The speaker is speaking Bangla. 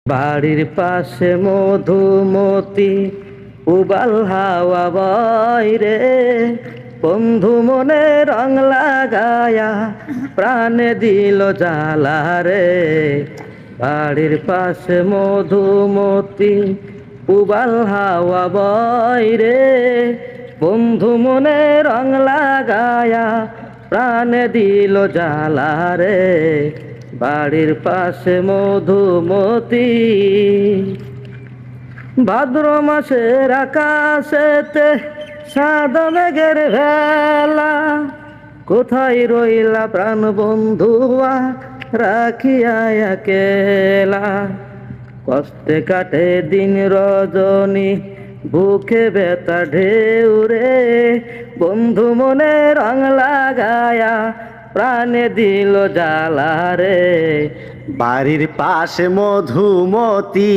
বাড়ির পাশে মধুমতি উবাল হাওয়া বয় রে, বন্ধু মনে রং লাগায়া প্রাণে দিল জ্বালা রে। বাড়ির পাশে মধুমতি উবাল হাওয়া বয় রে, বন্ধু মনে রং লাগায়া প্রাণে দিল জ্বালা রে। বাড়ির পাশে মধুমতি। ভাদ্র মাসের আকাশেতে সাদা মেঘের ভেলা, কোথায় রইলা প্রাণ বন্ধুয়া রাখিয়া একেলা। কষ্টে কাটে দিন রজনী, বুকে ব্যথা ঢেউ রে, বন্ধু মনে রং লাগায়া প্রাণে দিল জ্বালা রে। বাড়ির পাশে মধুমতি